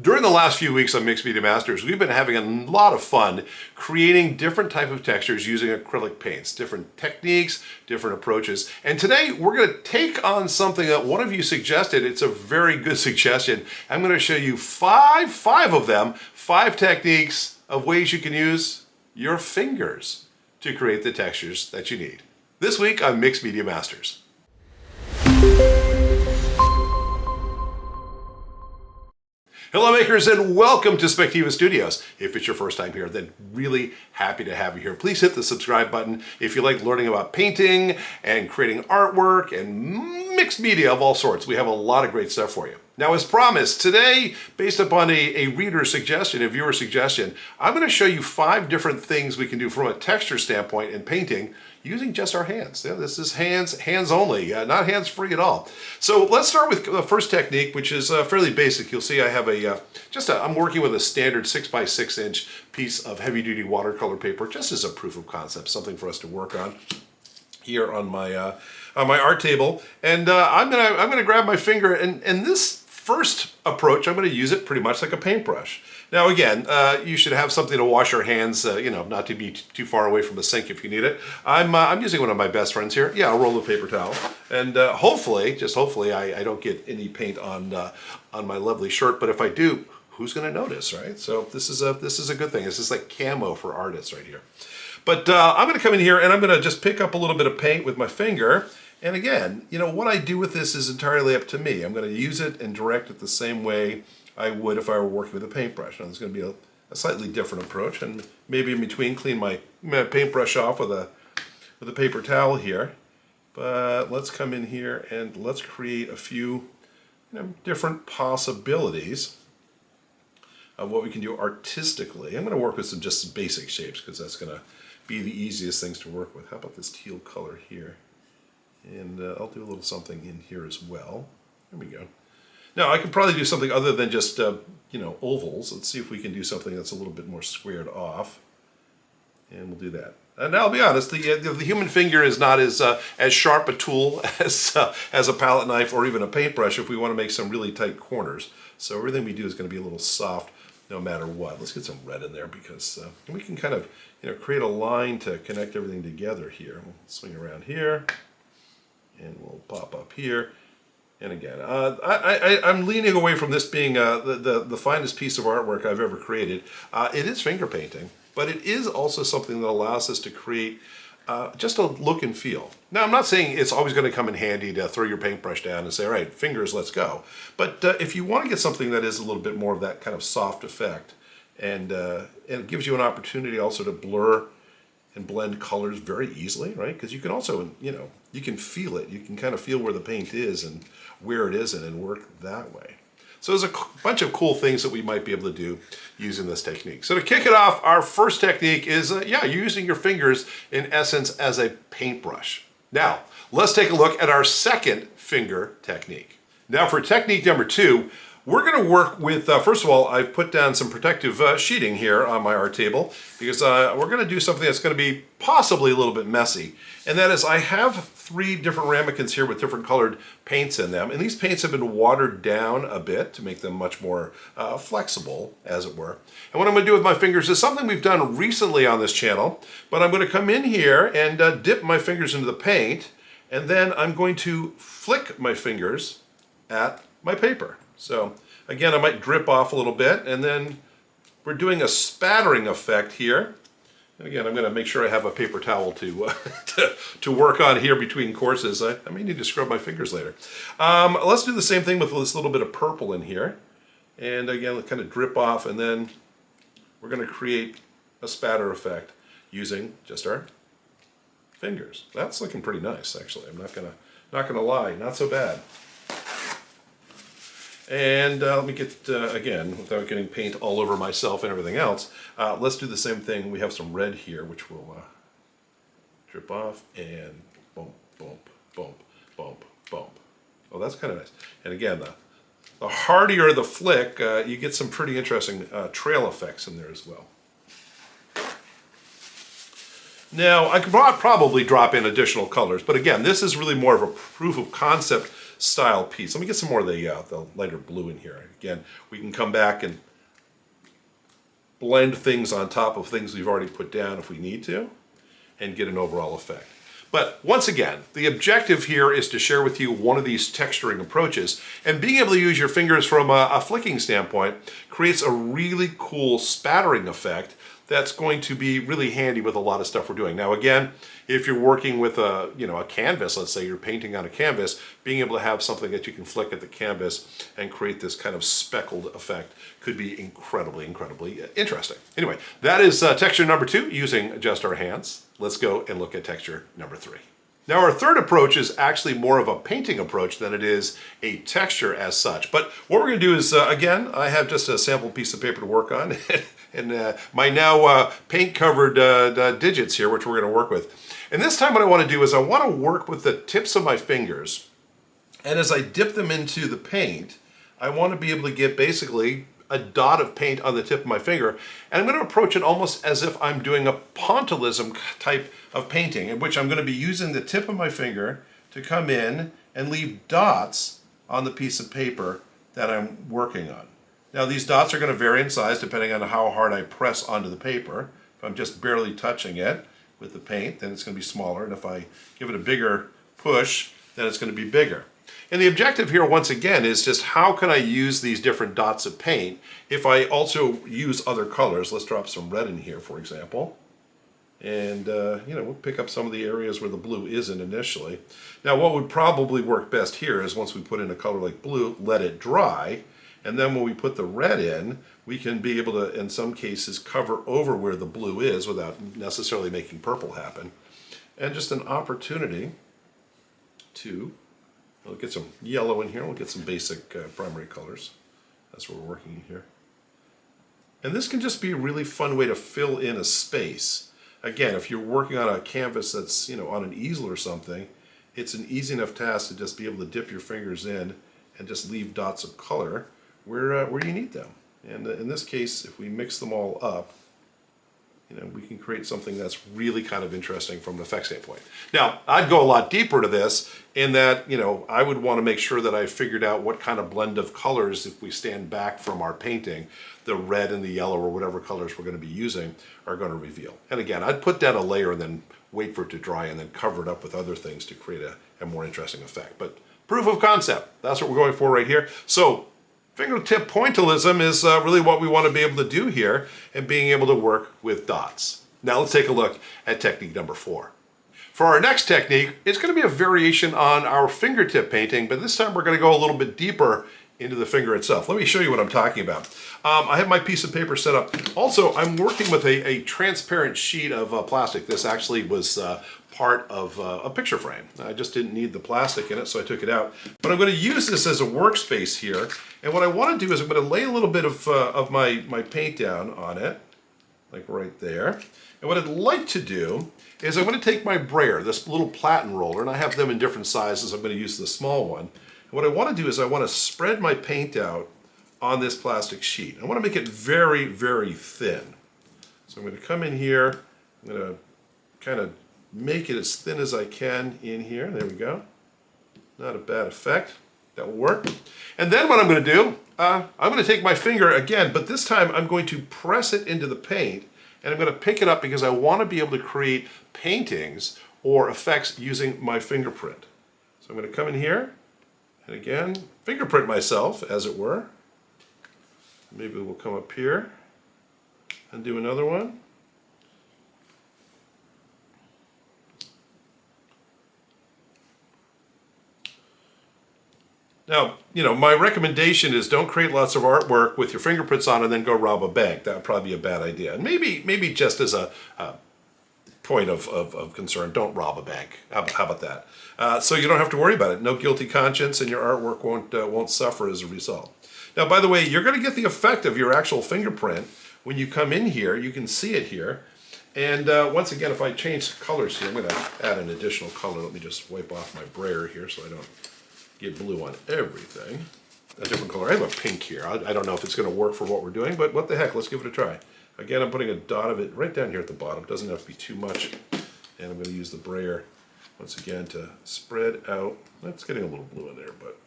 During the last few weeks on Mixed Media Masters, we've been having a lot of fun creating different type of textures using acrylic paints, different techniques, different approaches. And today we're going to take on something that one of you suggested. It's a very good suggestion. I'm going to show you five of them, 5 techniques of ways you can use your fingers to create the textures that you need. This week on Mixed Media Masters. Hello makers and welcome to Spectiva Studios. If it's your first time here, then really happy to have you here. Please hit the subscribe button if you like learning about painting and creating artwork and mixed media of all sorts. We have a lot of great stuff for you. Now, as promised, today, based upon a reader suggestion, a viewer suggestion, I'm going to show you 5 different things we can do from a texture standpoint in painting using just our hands. Yeah, this is hands only, not hands-free at all. So let's start with the first technique, which is fairly basic. You'll see I have I'm working with a standard 6x6 inch piece of heavy-duty watercolor paper, just as a proof of concept, something for us to work on here on my art table. And I'm gonna grab my finger, and this first approach, I'm going to use it pretty much like a paintbrush. Now again, you should have something to wash your hands, not to be too far away from the sink if you need it. I'm using one of my best friends here. Yeah, a roll of paper towel. And hopefully, I don't get any paint on my lovely shirt, but if I do, who's going to notice, right? So this is a good thing. This is like camo for artists right here. But I'm going to come in here and I'm going to just pick up a little bit of paint with my finger. And again, what I do with this is entirely up to me. I'm going to use it and direct it the same way I would if I were working with a paintbrush. Now, there's going to be a slightly different approach, and maybe in between clean my paintbrush off with a paper towel here. But let's come in here and let's create a few different possibilities of what we can do artistically. I'm going to work with just some basic shapes because that's going to be the easiest things to work with. How about this teal color here? And I'll do a little something in here as well. There we go. Now I can probably do something other than just ovals. Let's see if we can do something that's a little bit more squared off, and we'll do that. And I'll be honest, the human finger is not as sharp a tool as a palette knife or even a paintbrush if we want to make some really tight corners. So everything we do is going to be a little soft no matter what. Let's get some red in there because we can kind of create a line to connect everything together here. We'll swing around here. And we'll pop up here. And again, I'm leaning away from this being the finest piece of artwork I've ever created. It is finger painting, but it is also something that allows us to create just a look and feel. Now, I'm not saying it's always going to come in handy to throw your paintbrush down and say, all right, fingers, let's go. But if you want to get something that is a little bit more of that kind of soft effect, and it gives you an opportunity also to blur and blend colors very easily, right? Because you can also, you can feel it. You can kind of feel where the paint is and where it isn't and work that way. So there's a bunch of cool things that we might be able to do using this technique. So to kick it off, our first technique is, using your fingers in essence as a paintbrush. Now, let's take a look at our second finger technique. Now for technique number 2, we're going to work with, first of all, I've put down some protective sheeting here on my art table because we're going to do something that's going to be possibly a little bit messy. And that is I have 3 different ramekins here with different colored paints in them. And these paints have been watered down a bit to make them much more flexible, as it were. And what I'm going to do with my fingers is something we've done recently on this channel. But I'm going to come in here and dip my fingers into the paint. And then I'm going to flick my fingers at my paper. So again, I might drip off a little bit, and then we're doing a spattering effect here. And again, I'm going to make sure I have a paper towel to to work on here between courses. I may need to scrub my fingers later. Let's do the same thing with this little bit of purple in here. And again, kind of drip off, and then we're going to create a spatter effect using just our fingers. That's looking pretty nice, actually. I'm not gonna lie, not so bad. And let me get, again, without getting paint all over myself and everything else, let's do the same thing. We have some red here, which will drip off, and bump, bump, bump, bump, bump. Oh, that's kind of nice. And again, the hardier the flick, you get some pretty interesting trail effects in there as well. Now, I could probably drop in additional colors, but again, this is really more of a proof of concept style piece. Let me get some more of the lighter blue in here. Again, we can come back and blend things on top of things we've already put down if we need to, and get an overall effect. But once again, the objective here is to share with you one of these texturing approaches, and being able to use your fingers from a flicking standpoint creates a really cool spattering effect that's going to be really handy with a lot of stuff we're doing. Now again, if you're working with a canvas, let's say you're painting on a canvas, being able to have something that you can flick at the canvas and create this kind of speckled effect could be incredibly, incredibly interesting. Anyway, that is texture number 2, using just our hands. Let's go and look at texture number 3. Now our third approach is actually more of a painting approach than it is a texture as such. But what we're going to do is, again, I have just a sample piece of paper to work on and my now paint-covered digits here, which we're going to work with. And this time what I want to do is I want to work with the tips of my fingers, and as I dip them into the paint, I want to be able to get basically a dot of paint on the tip of my finger, and I'm going to approach it almost as if I'm doing a pointillism type of painting, in which I'm going to be using the tip of my finger to come in and leave dots on the piece of paper that I'm working on. Now these dots are going to vary in size depending on how hard I press onto the paper. If I'm just barely touching it with the paint, then it's going to be smaller, and if I give it a bigger push, then it's going to be bigger. And the objective here, once again, is just how can I use these different dots of paint if I also use other colors. Let's drop some red in here, for example. And, we'll pick up some of the areas where the blue isn't initially. Now, what would probably work best here is once we put in a color like blue, let it dry. And then when we put the red in, we can be able to, in some cases, cover over where the blue is without necessarily making purple happen. And just an opportunity to, we'll get some yellow in here, we'll get some basic primary colors. That's what we're working in here. And this can just be a really fun way to fill in a space. Again, if you're working on a canvas that's, on an easel or something, it's an easy enough task to just be able to dip your fingers in and just leave dots of color where you need them. And in this case, if we mix them all up, we can create something that's really kind of interesting from an effect standpoint. Now, I'd go a lot deeper to this in that, I would want to make sure that I figured out what kind of blend of colors, if we stand back from our painting, the red and the yellow or whatever colors we're going to be using are going to reveal. And again, I'd put down a layer and then wait for it to dry and then cover it up with other things to create a more interesting effect. But proof of concept, that's what we're going for right here. So fingertip pointillism is really what we want to be able to do here, and being able to work with dots. Now let's take a look at technique number 4. For our next technique, it's going to be a variation on our fingertip painting, but this time we're going to go a little bit deeper into the finger itself. Let me show you what I'm talking about. I have my piece of paper set up. Also, I'm working with a transparent sheet of plastic. This actually was part of a picture frame. I just didn't need the plastic in it, so I took it out. But I'm going to use this as a workspace here, and what I want to do is I'm going to lay a little bit of my paint down on it, like right there. And what I'd like to do is I'm going to take my brayer, this little platen roller, and I have them in different sizes. I'm going to use the small one. And what I want to do is I want to spread my paint out on this plastic sheet. I want to make it very, very thin. So I'm going to come in here, I'm going to kind of make it as thin as I can in here. There we go. Not a bad effect. That will work. And then what I'm going to do, I'm going to take my finger again, but this time I'm going to press it into the paint, and I'm going to pick it up because I want to be able to create paintings or effects using my fingerprint. So I'm going to come in here and again fingerprint myself, as it were. Maybe we'll come up here and do another one. Now, my recommendation is don't create lots of artwork with your fingerprints on and then go rob a bank. That would probably be a bad idea. And maybe just as a point of concern, don't rob a bank. How about that? So you don't have to worry about it. No guilty conscience, and your artwork won't suffer as a result. Now, by the way, you're going to get the effect of your actual fingerprint when you come in here. You can see it here. And once again, if I change colors here, I'm going to add an additional color. Let me just wipe off my brayer here so I don't get blue on everything. A different color. I have a pink here. I don't know if it's going to work for what we're doing, but what the heck, let's give it a try. Again, I'm putting a dot of it right down here at the bottom. Doesn't have to be too much. And I'm going to use the brayer once again to spread out. That's getting a little blue in there, but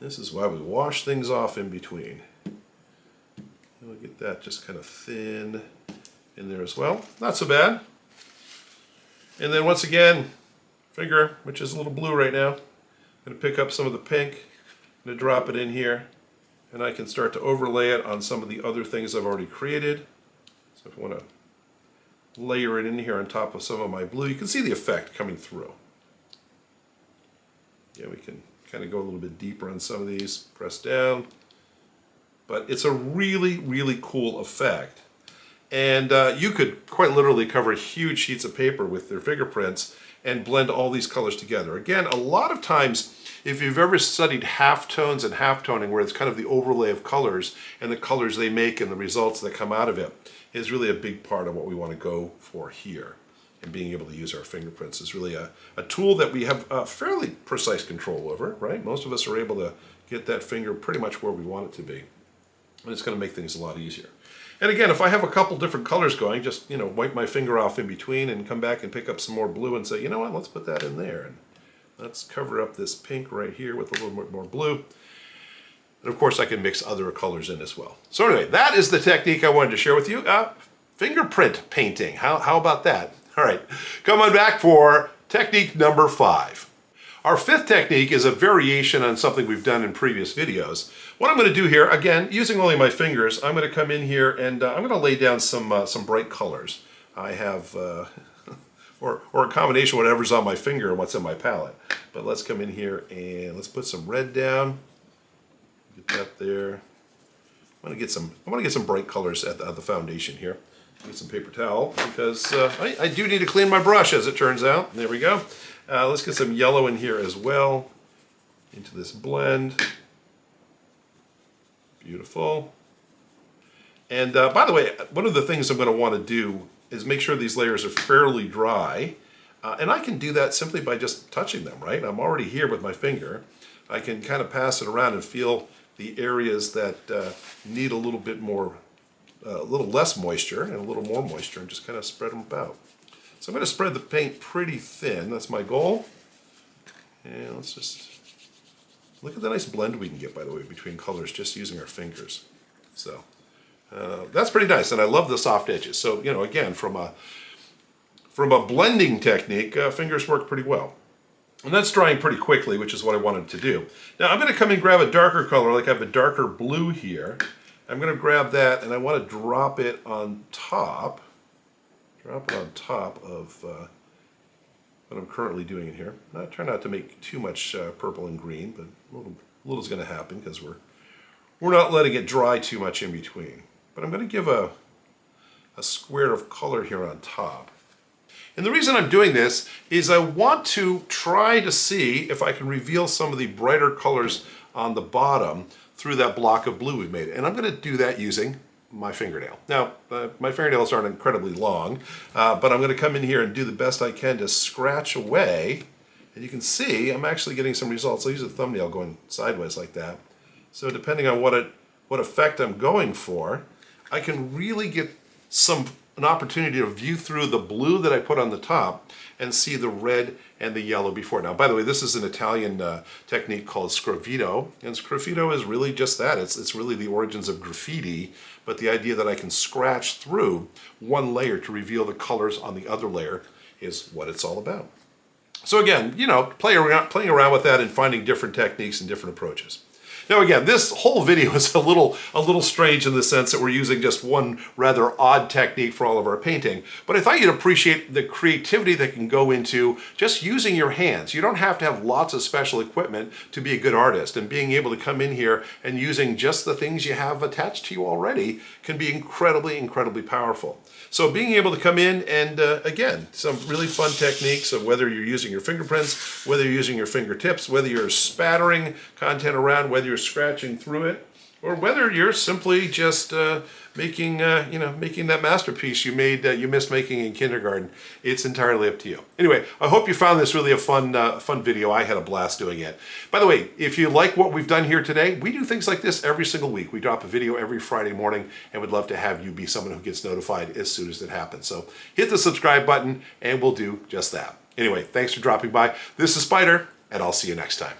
this is why we wash things off in between. We'll get that just kind of thin in there as well. Not so bad. And then once again, finger, which is a little blue right now. I'm going to pick up some of the pink, I'm going to drop it in here, and I can start to overlay it on some of the other things I've already created. So if I want to layer it in here on top of some of my blue, you can see the effect coming through. Yeah, we can kind of go a little bit deeper on some of these, press down. But it's a really, really cool effect. And you could quite literally cover huge sheets of paper with their fingerprints and blend all these colors together. Again, a lot of times, if you've ever studied halftones and halftoning, where it's kind of the overlay of colors and the colors they make and the results that come out of it, is really a big part of what we want to go for here. And being able to use our fingerprints is really a tool that we have fairly precise control over, right? Most of us are able to get that finger pretty much where we want it to be. And it's going to make things a lot easier. And again, if I have a couple different colors going, just, you know, wipe my finger off in between and come back and pick up some more blue and say, you know what, let's put that in there. And let's cover up this pink right here with a little bit more blue. And of course, I can mix other colors in as well. So anyway, that is the technique I wanted to share with you. Fingerprint painting. How about that? All right, come on back for technique number 5. Our 5th technique is a variation on something we've done in previous videos. What I'm going to do here, again, using only my fingers, I'm going to come in here and I'm going to lay down some bright colors. I have, or a combination of whatever's on my finger and what's in my palette. But let's come in here and let's put some red down. Get that there. I want to get some bright colors at the foundation here. Get some paper towel because I do need to clean my brush, as it turns out. There we go. Let's get some yellow in here as well into this blend. Beautiful. And by the way, one of the things I'm going to want to do is make sure these layers are fairly dry. And I can do that simply by just touching them, right? I'm already here with my finger. I can kind of pass it around and feel the areas that need a little bit more, a little less moisture and a little more moisture, and just kind of spread them about. So I'm going to spread the paint pretty thin. That's my goal. And let's just look at the nice blend we can get, by the way, between colors just using our fingers. So that's pretty nice, and I love the soft edges. So, you know, again, from a blending technique, fingers work pretty well. And that's drying pretty quickly, which is what I wanted to do. Now I'm going to come and grab a darker color, like I have a darker blue here. I'm going to grab that, and I want to drop it on top. Drop it on top of what I'm currently doing in here. I try not to make too much purple and green, but a little is going to happen because we're not letting it dry too much in between. But I'm going to give a square of color here on top. And the reason I'm doing this is I want to try to see if I can reveal some of the brighter colors on the bottom through that block of blue we've made. And I'm going to do that using my fingernail. Now, my fingernails aren't incredibly long, but I'm going to come in here and do the best I can to scratch away. And you can see I'm actually getting some results. I'll use a thumbnail going sideways like that. So depending on what effect I'm going for, I can really get an opportunity to view through the blue that I put on the top and see the red and the yellow before. Now, by the way, this is an Italian technique called sgraffito, and sgraffito is really just that. It's really the origins of graffiti, but the idea that I can scratch through one layer to reveal the colors on the other layer is what it's all about. So again, you know, playing around with that and finding different techniques and different approaches. Now again, this whole video is a little strange in the sense that we're using just one rather odd technique for all of our painting, but I thought you'd appreciate the creativity that can go into just using your hands. You don't have to have lots of special equipment to be a good artist, and being able to come in here and using just the things you have attached to you already can be incredibly, incredibly powerful. So being able to come in and, again, some really fun techniques of whether you're using your fingerprints, whether you're using your fingertips, whether you're spattering content around, whether you're scratching through it, or whether you're simply just making that masterpiece you missed making in kindergarten. It's entirely up to you. Anyway, I hope you found this really a fun video. I had a blast doing it. By the way, if you like what we've done here today, we do things like this every single week. We drop a video every Friday morning, and we'd love to have you be someone who gets notified as soon as it happens. So hit the subscribe button, and we'll do just that. Anyway, thanks for dropping by. This is Spider, and I'll see you next time.